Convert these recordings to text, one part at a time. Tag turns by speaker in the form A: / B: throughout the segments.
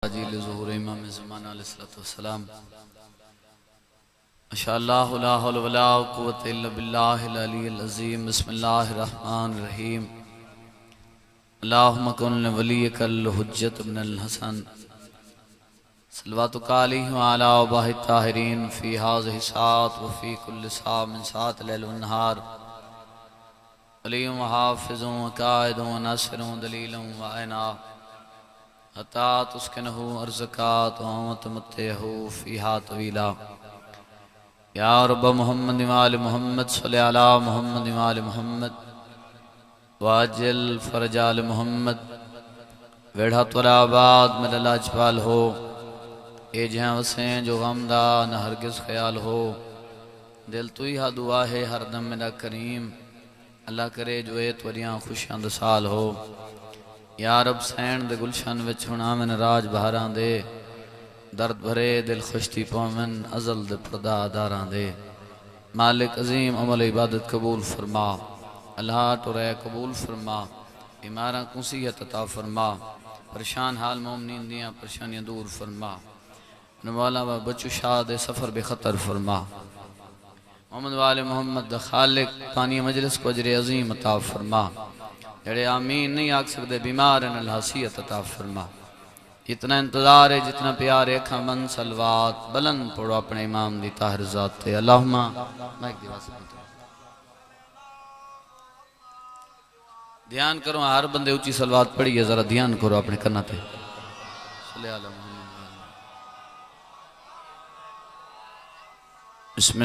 A: عجیل ظہور امام زمان علیہ السلام ماشاءاللہ لا حول ولا قوت الا باللہ العلی العظیم بسم اللہ الرحمن الرحیم اللہم کن ولیک الحجت ابن الحسن صلواتک علیہ وعلا آباہ الطاہرین فی ہذہ الساعۃ وفی کل ساعۃ من ساعات اللیل والنہار ولی وحافظ وقائد وناصر دلیل وعینا حتی تسکنہ ارزکات ومتمتعہ فیہا طویلا یا رب محمد وآل محمد صلی علی محمد وآل محمد واجل فرجال محمد ویڑھا تولا آباد میں لاجپال ہو اے جہاں وسیں جو غمدہ نہ ہرگز خیال ہو دل تو ہی دعا ہے ہر دم میرا کریم اللہ کرے جو اے توریاں خوشیاں دسال ہو یا رب سین دے گلشن وچ ہونا من راج بہاران دے درد بھرے دل خوشتی پومن ازل دے پردہ داران دے مالک عظیم عمل عبادت قبول فرما اللہ ٹورے قبول فرما بیماراں کو صحت عطا فرما پریشان حال مومنین دیاں پریشانیاں دور فرما نوالا و بچو شاد سفر بے خطر فرما محمد وآل محمد خالق پانی مجلس کو اجر عظیم عطا فرما جڑے آمین نہیں آگ سکتے بیمار ان الحسیت عطا فرما اتنا انتظار ہے جتنا پیار ہے کھمن سلوات بلند پڑھو اپنے امام دی طاہر ذات تے اللہم دھیان کرو ہر بندے اچھی سلوات پڑھیے ذرا دھیان کرو اپنے کرنا تے صلی اللہ علیہ بسم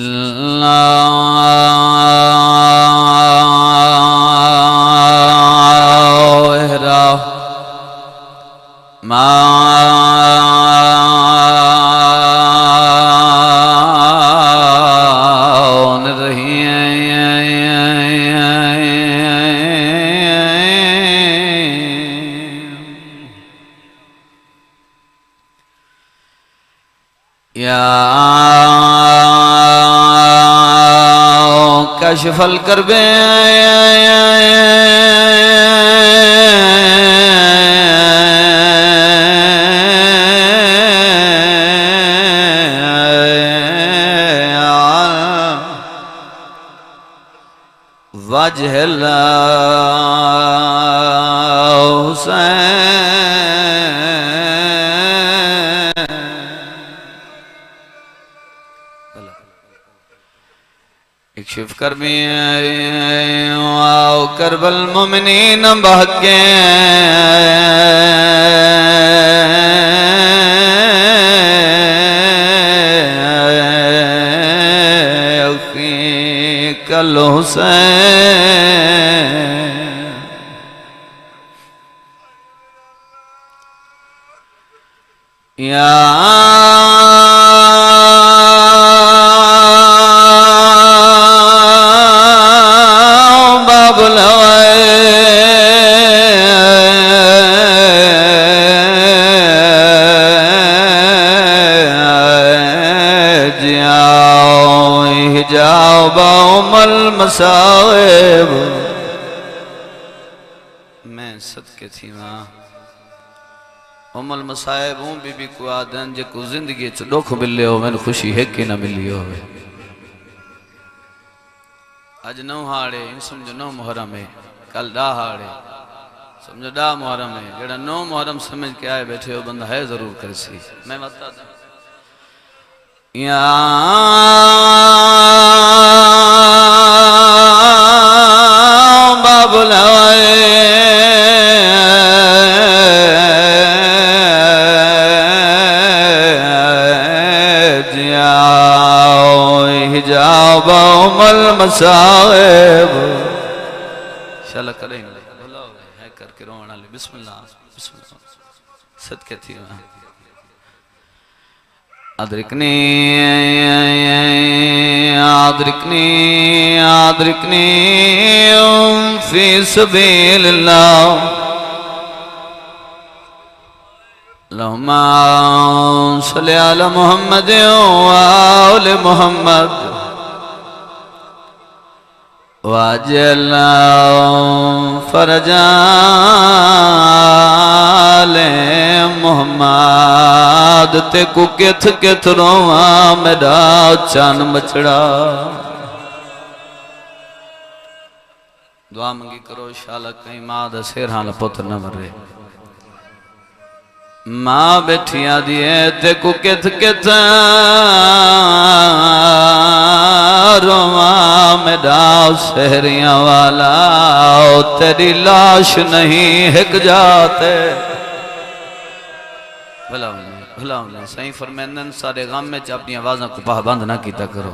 A: کشف الکرب وجہ حسین اکشف کربی واو کرب المؤمنین بحقے اخیق الحسین یا المصائب میں صدقے تھی ماں ام المصائب ہوں بی بی کو آدن جے کو زندگی چڑوکھ ملے ہو میں خوشی ہے کہ نہ ملی ہو آج نو ہاڑے ان سمجھو نو محرم ہے کل دا ہاڑے سمجھو دا محرم ہے جڑا نو محرم سمجھ کے آئے بیٹھے ہو بندہ ہے ضرور کرسی میں بتا دوں یا باب الہوائے جاؤ حجاب ام المصائب شاءاللہ کریں گے بھلا ہو گئے ہے کر کے رونا لے بسم اللہ صدقے تھی وہاں ادرکنی ادرکنی ادرکنی فی سبیل اللہ اللہم صلی علی محمد وآل محمد وَاجَلْ فَرَجًا آلِ محمد تے کو کتھ کتھ رواں میرا چان بچڑا دعا منگی کرو شالا کہیں ماں دا سیر حال پتر نہ مرے ماں بیٹھیا دیئے تے کو کتھ کتھ رواں میرا سہریاں والا تیری لاش نہیں ہک جاتے بھلا ہوں صحیح فرمیندن سارے غم میں اپنی آوازوں کو پابند نہ کیتا کرو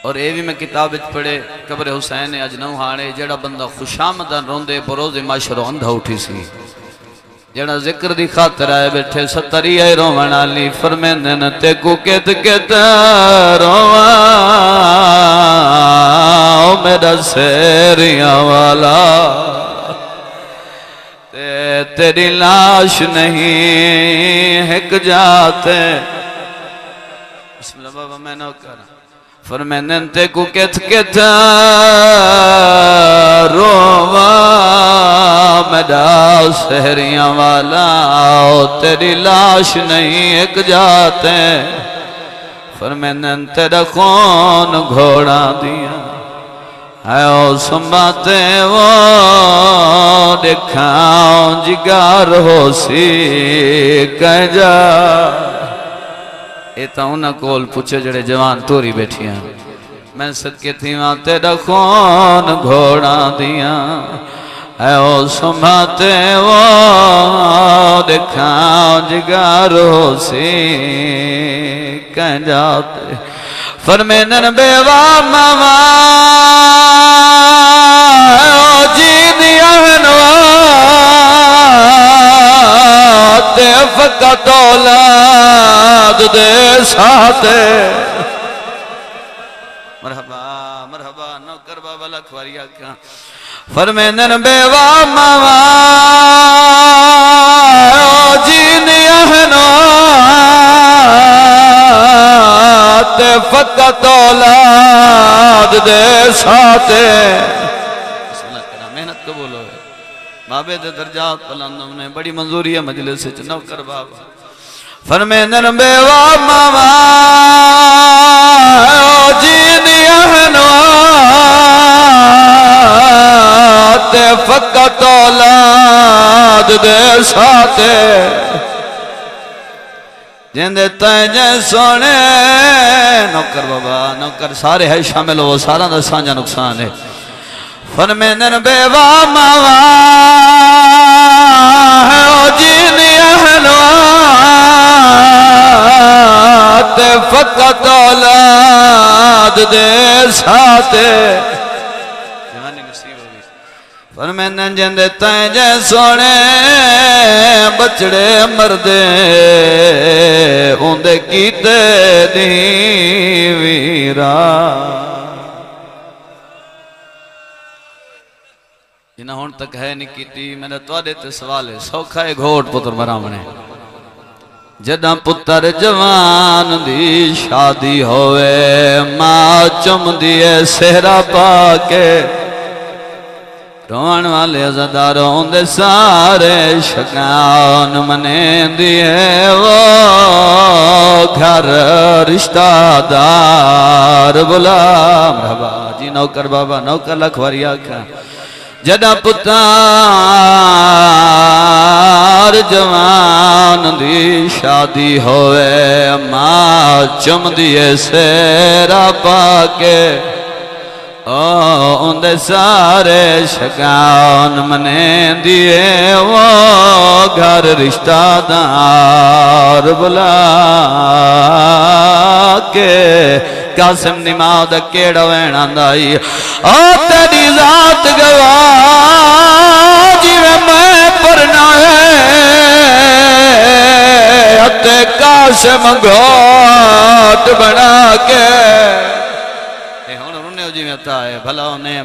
A: اور اے بھی میں کتاب پڑھے قبر حسین اج نو ہانے جڑا بندہ خوشامدن روندے بروز معاشر اندھا اٹھی سی جڑا ذکر دی خاطر آئے بیٹھے ستری آئے روان علی فرمیندن تے کو کت کت روان میرا سیریاں والا تیری لاش نہیں ہک جاتے بسم اللہ بابا میں نو کرا فرمیندن تے کو کت کت رواں میرا سہریاں والا تیری لاش نہیں ہک جاتے فرمیندن تیرا خون گھوڑا دیا ہے او سنباتے وہ دکھاؤں جگار ہو سی کہہ جا ایتا انہا کول پوچھے جڑے جوان توری بیٹھی ہیں میں صدقے تھی وہاں تیرا خون گھوڑا دیا ہے او سنبھاتے وہ دکھاؤں جگار ہو سی کہہ جاتے فرمیندن بیوہ ماما جی دیا تے فقط اولاد دے ساتے مرحبا مرحبا نوکر بابا لکھواریا کیا فرمیندن بیوہ ماما جینی احنوات فقط اولاد دے ساتے محنت قبول ہوئے بابے دے درجات پلندوں نے بڑی منظوری ہے مجلس سے نوکر بابا فرمیندن بیوہ ماما جینی احنوات فقط اولاد دے ساتے جندے تیجے سونے نوکر بابا نوکر سارے ہے شامل ہو سارا دا سانجا نقصان ہے فرمیندن بیوہ ماما جینی احنوات فقط اولاد دے ساتے فرمیندن جندے تیجے سونے بچڑے مردے اوندے کیتے دی ویرا جنہاں ہون تک ہے نہیں کیتی میں نے توڑے تے سوال ہے سوکھا ہے گھوٹ پتر مرامنے جدہ پتر جوان دی شادی ہوئے ماں چم دیئے سہرہ پاکے روان والے عزداروں دے سارے شکان منے دیئے وہ گھر رشتہ دار بلا مرحبا جی نوکر بابا نوکر لکھواریا کھا جدہ پتار جوان دی شادی ہوئے ماں چم دیئے سیرہ پاکے اندے سارے شکان منے دیئے وہ گھر رشتہ دار بلا کے قاسم نماد کیڑا وینا دائی تیری ذات گواہ جی میں پرنا ہے قاسم گھوٹ بنا کے جی میں آتا ہے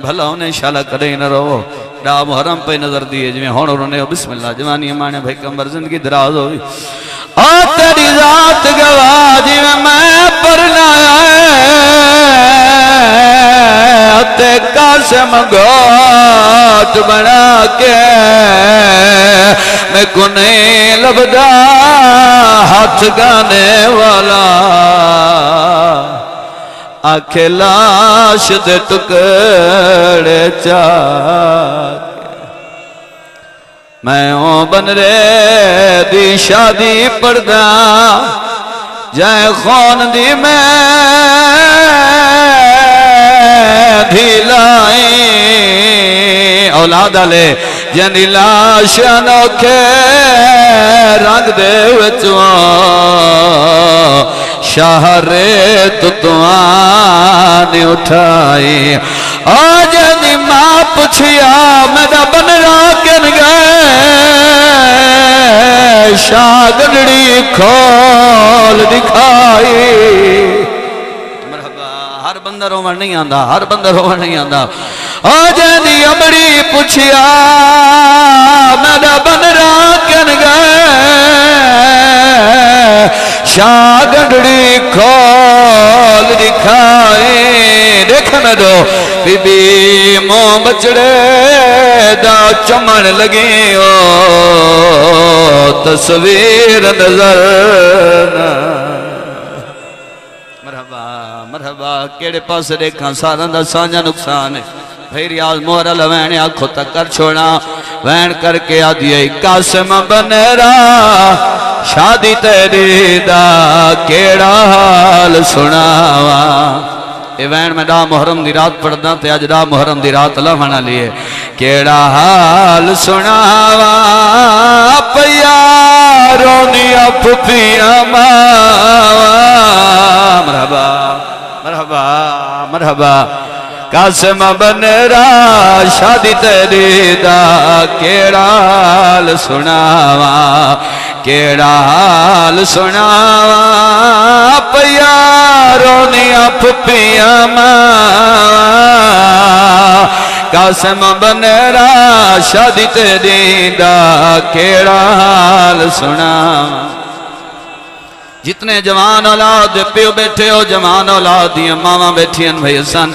A: بھلا ہونے شالا کرے نہ رہو ڈا محرم پہ نظر دیئے جی میں ہون انہوں بسم اللہ جوانی امانے بھائی کمبر زندگی دراز ہوئی تیری ذات گواہ جی میں پرنا ہے قاسم گھوٹ بنا کے میں کو نہیں لبدا ہاتھ گانے والا آنکھیں لاش دے ٹکڑے چاک میں ہوں بن رے دی شادی پردہ جائے خون دی میں دھیلائی اولاد آلے جنی لاش انوکھے رنگ دے وچوان شہر تتوان اٹھائی آج جنی ماں پچھیا میرا بنرا کن گئے شاگڑی کھول دکھائی مرحبا ہر بندہ رومن نہیں آندہ ہر بندہ رومن نہیں آندہ آج جنی امڑی پچھیا میرا بنرا کن گئے شاگڑی کھول دکھائی دیکھ میں دو بی بی موں بچڑے دا چمن لگی او تصویر نظر مرحبا مرحبا کیڑے پاس دیکھاں سارا دا سانجا نقصان ہے بھیری آز مورا لوین آنکھوں تک کر چھوڑا وین کر کے آدھی قاسم بنرا شادی تیری دا کیڑا حال سناوا اے وین میں دا محرم دی رات پڑھنا تے آج دا محرم دی رات لہانا لیے کیڑا حال سناوا پیاروں نیا پھپیاں ماوا مرحبا مرحبا مرحبا قاسم بنرا شادی تیری دا کیڑا حال سناوا کیڑا حال سناوا پیاروں نیا پھپیاں ماوا قاسم بنرا شادی تیری دا کیڑا حال سناوا جتنے جوان اولاد پیو بیٹھے ہو جوان اولاد دیا ماما بیٹھی ہیں بھائی حسن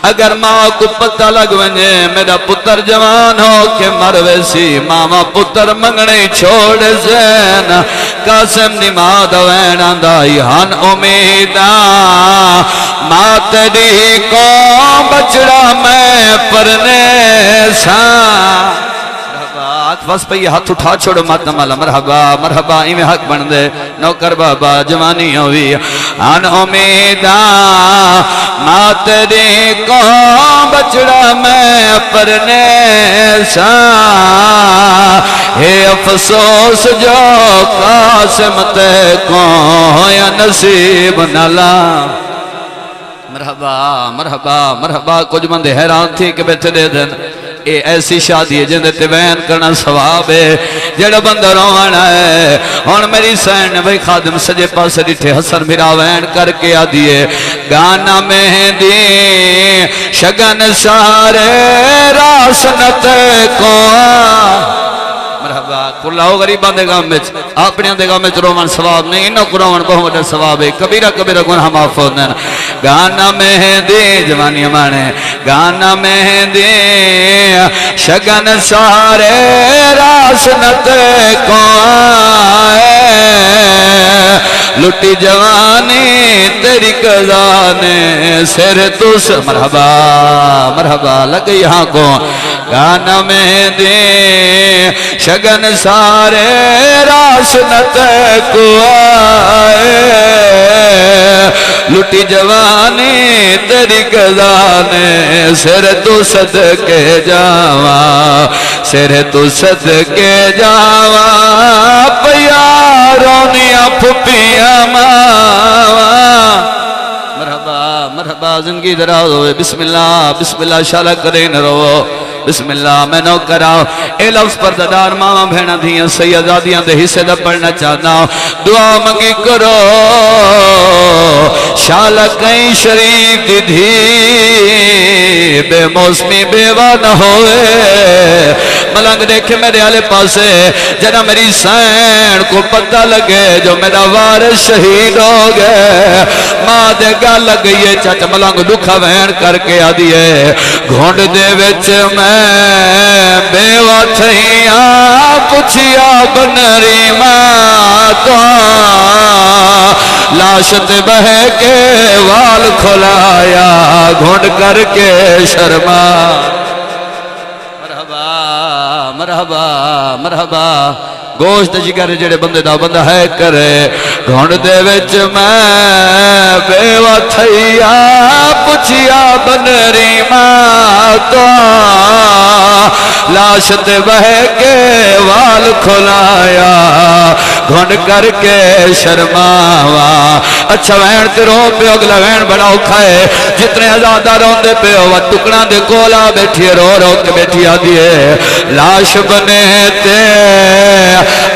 A: اگر ماں کو پتہ لگ ونجے میرا پتر جوان ہو کہ مروے سی ماما پتر منگنے چھوڑ زین قاسم نماں دوین اندائی ہن امیداں ماں تیری کو بچڑا میں پرنے ساں بس پہ یہ ہاتھ اٹھا چھوڑو ماتم والا مرحبا مرحبا ایمیں حق بن دے نوکر بابا جوانی ہوئی آن امیداں ماں تیری کو بچڑا میں پرنے ساں ہے افسوس جو قاسم تے کو یا نصیب نلا مرحبا مرحبا مرحبا کچھ بندے حیران تھی کہ بیٹھے دے دن اے ایسی شادی ہے جن دیتے بیان کرنا ثواب ہے جڑا بندہ روانا ہے اور میری سین بھائی خادم سجے پاس ڈٹھے حسن بھیرا وین کر کے آدھیے گانا مہندی شگن سارے راسنت کو مرحبا کلاو غریبان دے گام میں اپنے دے گام میں رومن ثواب نہیں انہوں قرآن بہت ثواب ہے کبیرہ کبیرہ گناہ معفوظ نہیں گانا مہندی جوانی مانے گانا مہندی شگن سارے راسنت کو آئے لٹی جوانی تیری قضانے سر توس مرحبا مرحبا لگئی یہاں کو گانا مہندی شگن سارے راسنت کو آئے لٹی جوانی تیری قضانے سر تو صدقے جاوا سر تو صدقے جاوا پیاروں نیا پھپیاں ماوا مرحبا مرحبا زندگی دراز ہوئے بسم اللہ شالہ کرے نہ رو بسم اللہ میں نو کراؤ اے لفظ پر ددار ماما بھینا دھیاں سیدادیاں دے حصے دا پڑھنا چاہنا دعا منگی کرو شالہ کئی شریف دی دھی بے موسمی بیوہ نہ ہوئے ملنگ دیکھے میرے آلے پاسے جنا میری سین کو پتہ لگے جو میرا وارث شہید ہو گئے ماں دے گل لگ گئی ہے چچ ملنگ دکھا وین کر کے آ دیئے گھونڈ دے وچ میں بیوہ تھیاں پچھیا بنری ماں تو لاشت بہ کے وال کھلایا گھونڈ کر کے شرما مرحبا مرحبا مرحبا گوشت جگر جڑے بندے دا بندہ ہے کرے گھونڈ دے وچ میں بیوہ تھیا پچھیا بنری ماں تو لاشت بہ کے وال کھلایا گھونڈ کر کے شرماوا اچھا وین تے رو پیو اگلا وین بڑا اکھائے جتنے آزادہ روندے پیو وہ ٹکڑاں دے کولا بیٹھی رو رو کے بیٹھی آدھیے لاش بنے تے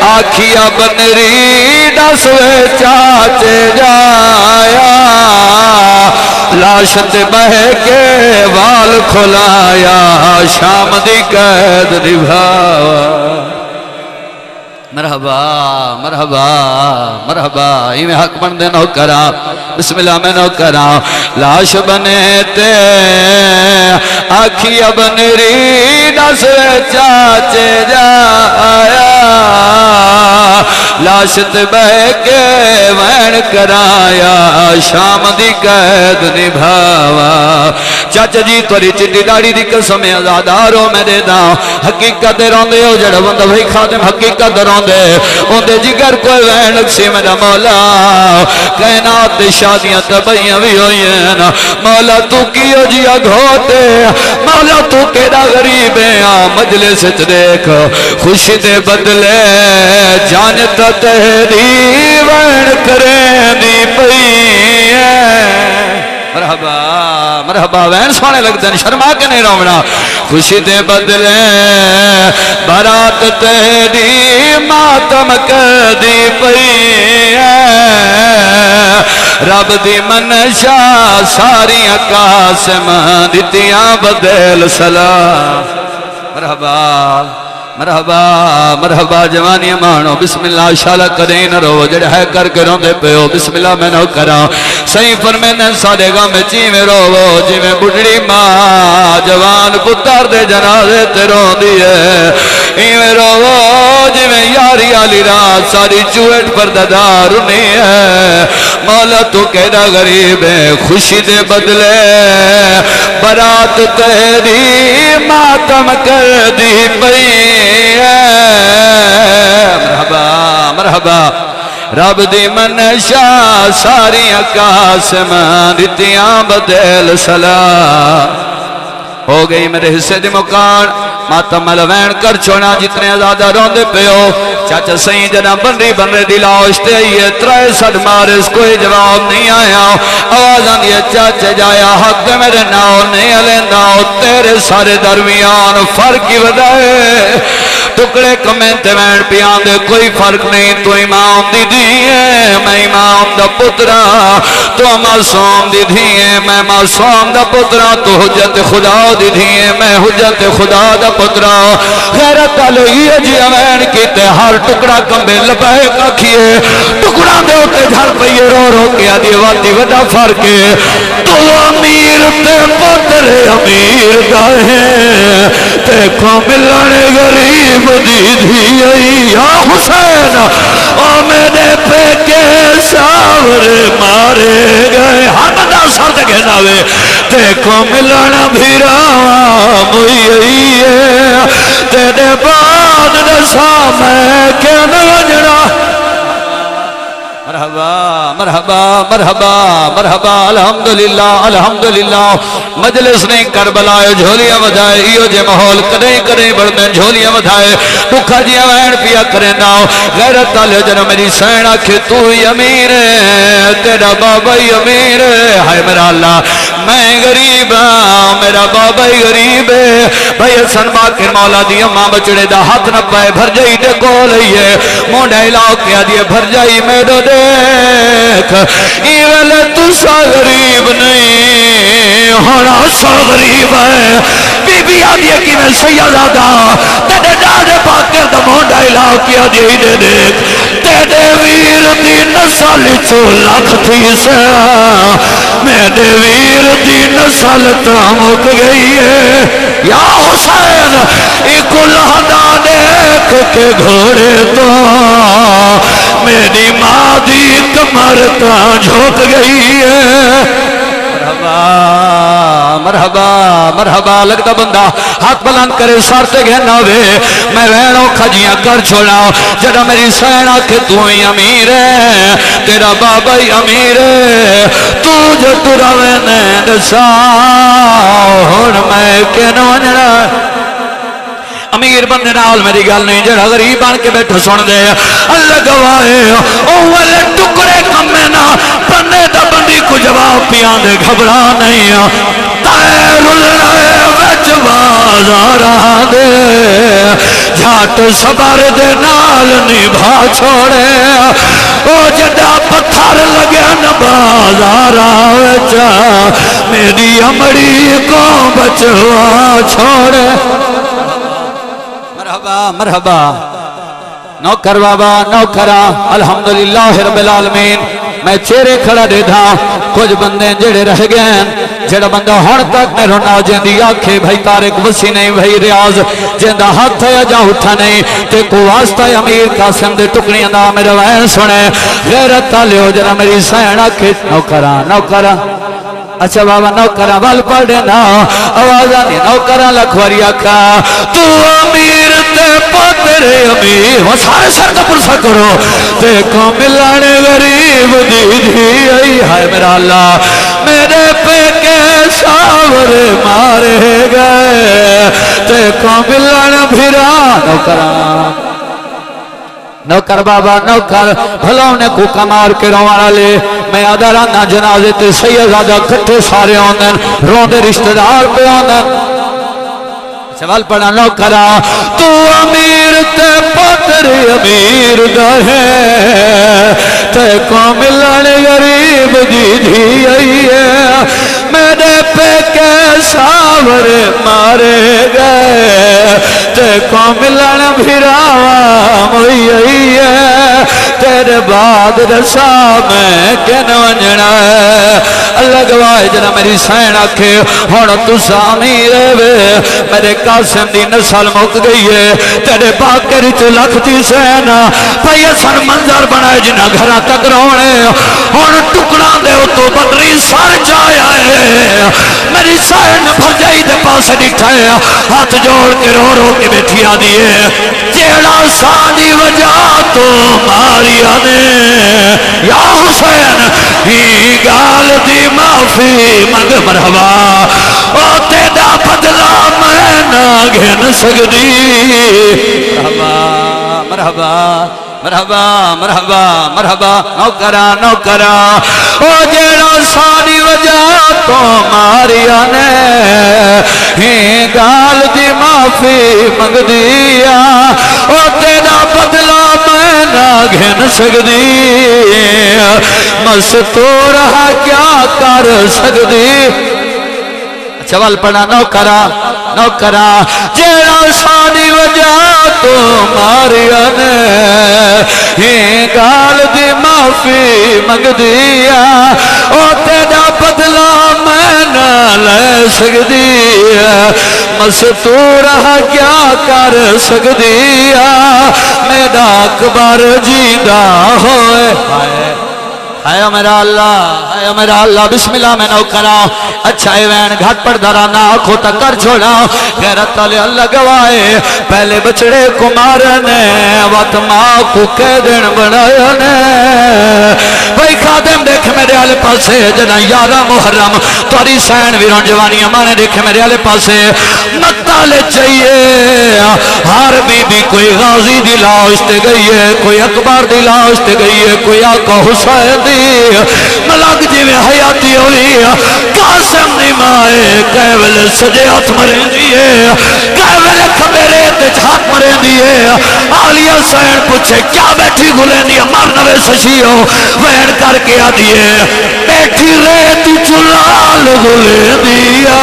A: آکھیا بنری ڈسوے چاچے جایا لاشت بہ کے وال کھلایا شام دی قید نبھاوا مرحبا مرحبا مرحبا یہ میں حق بندے نو کرا بسم اللہ میں نو کرا لاش بنے تے آکھیا بنری ڈس چاچے جایا لاشت بہ کے وین کرایا شام دی قید نبھاوا چاچا جی توری چٹی داڑی دی قسم آزادارو میں دے دا حقیقت روندے ہو جڑا بندہ بھائی خادم حقیقت روندے اوندے جگر کوئی وین اکسی میرا مولا کائنات شادیاں تبائیاں بھی ہوئی ہیں مولا تو کیو جیا گھوتے مولا تو کیڑا غریب ہے مجلس دیکھ خوشی دے بدلے جانتا تیری وین کریں دی پئی مرحبا مرحبا وین سونے لگتے ہیں شرما کے نہیں رونا خوشی دے بدلے برات تیری ماتم کر دی پئی رب دی منشا ساری قاسم دیتیاں بدل سلام مرحبا مرحبا مرحبا جوانی مانو بسم اللہ شالا کریں نہ رو جڑ ہے کر کے روندے پیو بسم اللہ میں نو کرا صحیح فرمینے سارے گا میں چی میں رو جی میں بڑھڑی ماں جوان پتر دے جنازے تے رو دیئے میں رو جی میں یاری آلی رات ساری چوٹ پر ددار نہیں ہے مولا تو کہنا غریب ہے خوشی دے بدلے برات تیری ماتم کر دی پئی مرحبا مرحبا رب دی منشا ساری قاسم دیتیاں بدل سلام ہو گئی میرے حصے دی مکان ماتم ملوین کر چھوڑا جتنے زیادہ روندے پیو چاچا سہیں جنا بنری دلاؤش تے یہ ترائے سڑ مارس کوئی جواب نہیں آیا آوازاں دیئے چاچے جایا حق دے میرے ناؤ نہیں علینداؤ تیرے سارے درمیان فرقی ودائے ٹکڑے کمنتے وین پیان دے کوئی فرق نہیں تو امام دی دیئے میں امام دا پترا تو معصوم دی دیئے میں معصوم دا پترا تو حجت خدا دی دیئے میں حجت خدا دا پترا غیرت علیہ جی امین کیتے ہر ٹکڑا کمبے لپائے کا کھیے ٹکڑا دے ہوتے جھر پئیے رو رو کیا دیواتی وڈا فرقے تو امیر تے پتر امیر دائیں تے کو ملنے غریب دی دھی یا حسین میرے پہ کے ساورے مارے گئے ہم دا سر دے کہنا وے دیکھو ملنا بھی راہ موئی ہے تیرے بعد نسا میں کہنا جڑا مرحبا مرحبا مرحبا مرحبا الحمدللہ الحمدللہ مجلس نہیں کربلا جھولیاں ودھائے ایو جے محول کدیں کدیں بڑھنے جھولیاں ودھائے دکھا جیاں وین پیا کریں ناؤ غیرت آلے جنہ میری سینہ کہ تو ہی امیر ہے تیرا بابا ہی امیر ہے ہائے میرا اللہ میں غریب ہاں میرا بابا ہی غریب ہے بھائی حسن باقر مولا دی اماں بچڑے دا ہاتھ نہ پائے بھر جائی دے کو لئیے مونڈا علاقہ دیے بھر جائی میرے دیکھ ایویلے تسا غریب نہیں ہونا سا غریب ہے بی بی آدھے کی میں سیدادہ تیرے ڈاڑے باقر دا مونڈا علاقہ دیے دے دیکھ تیرے ویر دی نسل چو لکھ تھی سے میرے ویر دی نسل تامک گئی ہے یا حسین ایک لہدہ دیکھ کے گھوڑے تو میری ماں دی کمر تا جھوک گئی ہے مرحبا مرحبا مرحبا لگتا بندہ ہاتھ بلند کرے سارتے گھننا وے میں وینوں کھجیاں کر چھوڑا جڑا میری سینہ کہ تو ہی امیر ہے تیرا بابا ہی امیر ہے تو جو ترا وینے دسا ہون میں کینوں نرا امیر بندے نال میری گل نہیں جڑا غریب بن کے بیٹھو سن دے اللہ گواہے اول ٹکڑے کمے نہ بندے دا بندی کو جواب پیاں دے گھبرا نہیں تیر الرائے وچ بازار دے جھاٹ صبر دے نال نبھا چھوڑے او جڑا پتھر لگے نہ بازار وچ میری امڑی کو بچوا چھوڑے مرحبا مرحبا نوکر بابا نوکرہ الحمدللہ رب العالمین میں چہرے کھڑا دے تھا کچھ بندے جڑے رہ گئے جڑا بندہ ہون تک میں رونا جیندی آکھے بھائی تارک وسی نہیں بھائی ریاض جیندہ ہاتھ ہے جا اٹھا نہیں تے کو واسطہ امیر قاسم دے ٹکڑیاں دا میرے وین سنے غیرت تالے ہو جنا میری سین آکھے نوکرہ نوکرہ اچھا بابا نوکرہ وال پڑھے نا آوازہ نہیں نوکرہ لکھوری آکھا تو امیر تے پاتر امیر وہ سارے سر کا پرسا کرو تے کو ملانے غریب دی دی آئی ہائے میرا اللہ میرے پہ کے ساور مارے گئے تے کو ملانے بھیرا نوکرہ نوکر بابا نوکر بھلاؤں نے کو کمار کے روانا لے میں آدھارانا جنازے تے سیدادہ کٹھے سارے ہوندن روندے رشتہ دار پہ ہوندن سوال پڑھا نوکرہ تو امیر تے پتر امیر دہے تے کو ملن غریب دی دی آئی ہے میرے پہ کے ساور مارے گئے تے کو ملن بھیراوہ موئی آئی ہے تیرے بعد رسا میں کنو جنا ہے اللہ گواہ جنا میری سین آکھے ہونا تو سامیر وے میرے قاسم دی نسل مک گئی ہے تیرے باکر چو لکھتی سینا پہیے سن منظر بنائے جنا گھرہ تک رونے ہونا ٹکڑا دے تو بدری سار جایا ہے میری سین بھجائی دے پاس ڈٹھائے ہاتھ جوڑ کے رو رو کے بیٹھی آدیے جیڑا سادی وجہ تو ماریا نے یا حسین ہی گال دی معافی مگ مرحبا او تیدا بدلا میں نہ گھن سکتی مرحبا مرحبا مرحبا مرحبا مرحبا نوکرہ نوکرہ او جیڑا ساری وجہ تو ماریا نے ہی گال دی معافی مگ دیا او تیرا بدلا میں نہ گھن سکتی مستور کیا کر سکتی چوال پڑھا نوکرہ نوکرہ جیڑا ساری وجہ تو ماریا نے ہی گال دی معافی مگ دیا او تیرا بدلا میں نہ لے سکتی مستور کیا کر سکتی میرا اکبر جیدہ ہوئے آیا میرا اللہ بسم اللہ میں نوکرہ اچھا ایوین گھٹ پر درانا آنکھوں تک کر چھوڑا غیرت علی اللہ گوائے پہلے بچڑے کو مارنے وقت ماں کو قیدن بنانے بھائی خادم دیکھ میرے آلے پاسے جنا یارہ محرم توری سین ویرون جوانی ہمارے دیکھ میرے آلے پاسے نتالے چاہیے ہر بی بی کوئی غازی دی لاؤشتے گئی ہے کوئی اکبر دی لاؤشتے گئی ہے کوئی آقا حسین دی ملک جی میں حیاتی ہوئی قاسم دی مائے کیول سجے ہاتھ مرے دیئے کیول کبیرے تے ہاتھ مرے دیئے آلیہ سین پوچھے کیا بیٹھی گھلے دیا مرنوے سشیو وین کر کے آدھیے بیٹھی ریتی چلال گھلے دیا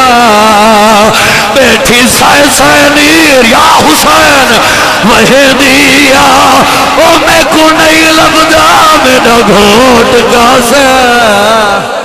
A: بیٹھی سائے سینیر یا حسین وہے دیا او میں کو نہیں لبدا میرا گھوٹ کا سے